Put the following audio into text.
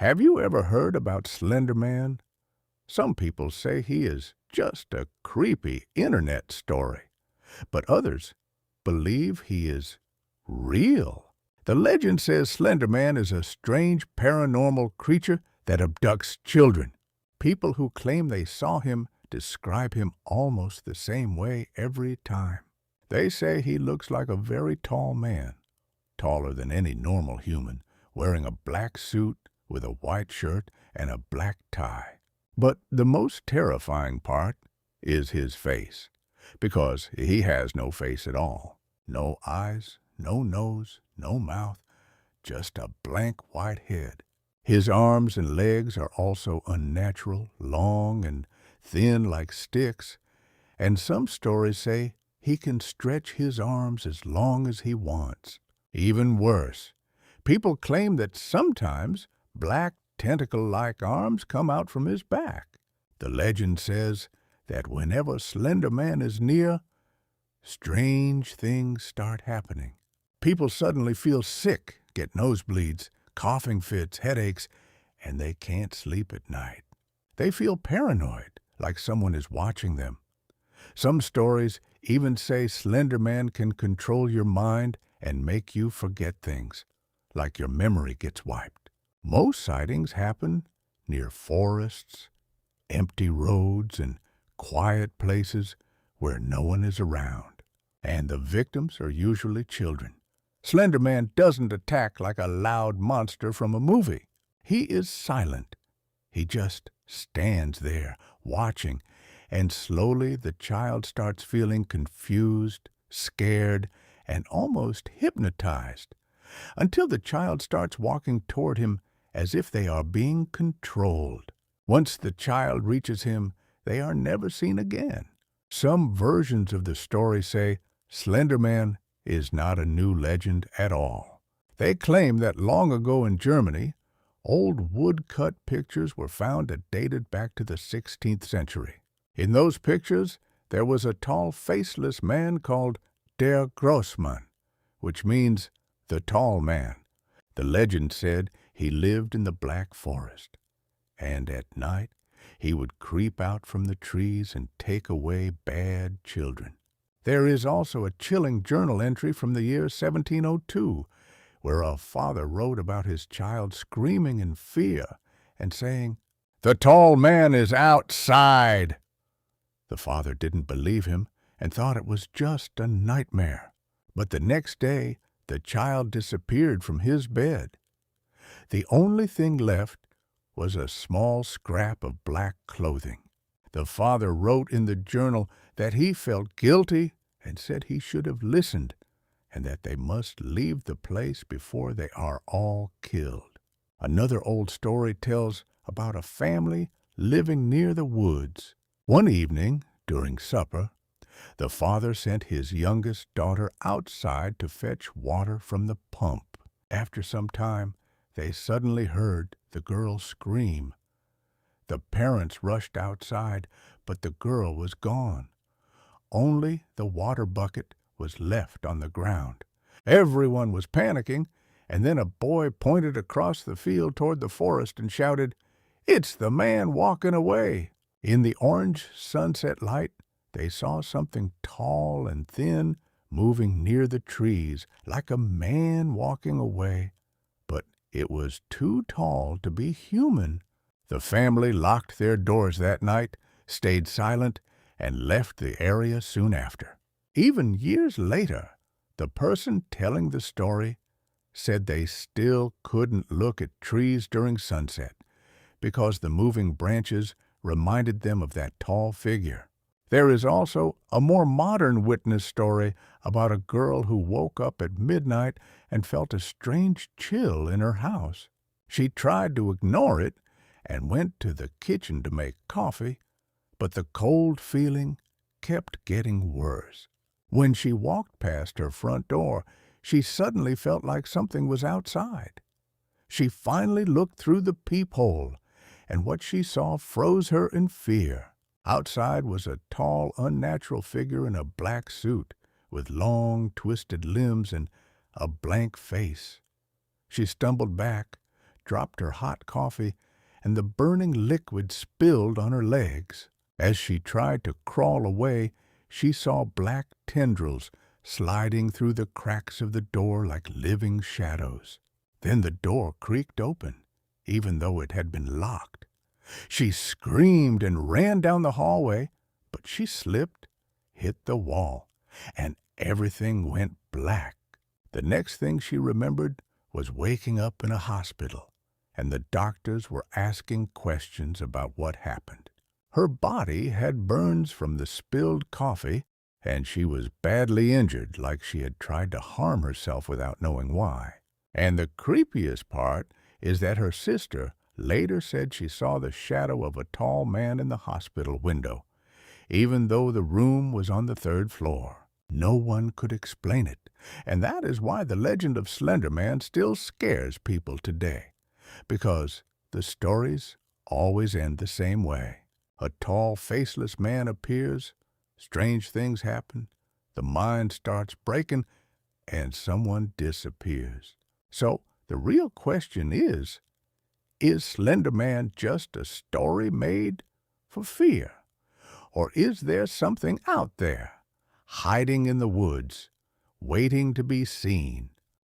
Have you ever heard about Slender Man? Some people say he is just a creepy internet story, but others believe he is real. The legend says Slender Man is a strange paranormal creature that abducts children. People who claim they saw him describe him almost the same way every time. They say he looks like a very tall man, taller than any normal human, wearing a black suit with a white shirt and a black tie. But the most terrifying part is his face, because he has no face at all. No eyes, no nose, no mouth, just a blank white head. His arms and legs are also unnatural, long and thin like sticks, and some stories say he can stretch his arms as long as he wants. Even worse, people claim that sometimes black tentacle-like arms come out from his back. The legend says that whenever Slender Man is near, strange things start happening. People suddenly feel sick, get nosebleeds, coughing fits, headaches, and they can't sleep at night. They feel paranoid, like someone is watching them. Some stories even say Slender Man can control your mind and make you forget things, like your memory gets wiped. Most sightings happen near forests, empty roads, and quiet places where no one is around. And the victims are usually children. Slender Man doesn't attack like a loud monster from a movie. He is silent. He just stands there, watching, and slowly the child starts feeling confused, scared, and almost hypnotized, until the child starts walking toward him as if they are being controlled. Once the child reaches him, they are never seen again. Some versions of the story say Slender Man is not a new legend at all. They claim that long ago in Germany, old woodcut pictures were found that dated back to the 16th century. In those pictures, there was a tall, faceless man called der Großmann, which means the tall man. The legend said he lived in the Black Forest, and at night he would creep out from the trees and take away bad children. There is also a chilling journal entry from the year 1702, where a father wrote about his child screaming in fear and saying, "The tall man is outside." The father didn't believe him and thought it was just a nightmare. But the next day, the child disappeared from his bed. The only thing left was a small scrap of black clothing. The father wrote in the journal that he felt guilty and said he should have listened, and that they must leave the place before they are all killed. Another old story tells about a family living near the woods. One evening, during supper, the father sent his youngest daughter outside to fetch water from the pump. After some time, they suddenly heard the girl scream. The parents rushed outside, but the girl was gone. Only the water bucket was left on the ground. Everyone was panicking, and then a boy pointed across the field toward the forest and shouted, "It's the man walking away!" In the orange sunset light, they saw something tall and thin moving near the trees, like a man walking away. But it was too tall to be human. The family locked their doors that night, stayed silent, and left the area soon after. Even years later, the person telling the story said they still couldn't look at trees during sunset because the moving branches reminded them of that tall figure. There is also a more modern witness story about a girl who woke up at midnight and felt a strange chill in her house. She tried to ignore it and went to the kitchen to make coffee, but the cold feeling kept getting worse. When she walked past her front door, she suddenly felt like something was outside. She finally looked through the peephole, and what she saw froze her in fear. Outside was a tall, unnatural figure in a black suit, with long, twisted limbs and a blank face. She stumbled back, dropped her hot coffee, and the burning liquid spilled on her legs. As she tried to crawl away, she saw black tendrils sliding through the cracks of the door like living shadows. Then the door creaked open, even though it had been locked. She screamed and ran down the hallway, but she slipped, hit the wall, and everything went black. The next thing she remembered was waking up in a hospital, and the doctors were asking questions about what happened. Her body had burns from the spilled coffee, and she was badly injured, like she had tried to harm herself without knowing why. And the creepiest part is that her sister later said she saw the shadow of a tall man in the hospital window, even though the room was on the 3rd floor. No one could explain it, and that is why the legend of Slender Man still scares people today, because the stories always end the same way. A tall, faceless man appears, strange things happen, the mind starts breaking, and someone disappears. So the real question is Slender Man just a story made for fear? Or is there something out there, hiding in the woods, waiting to be seen?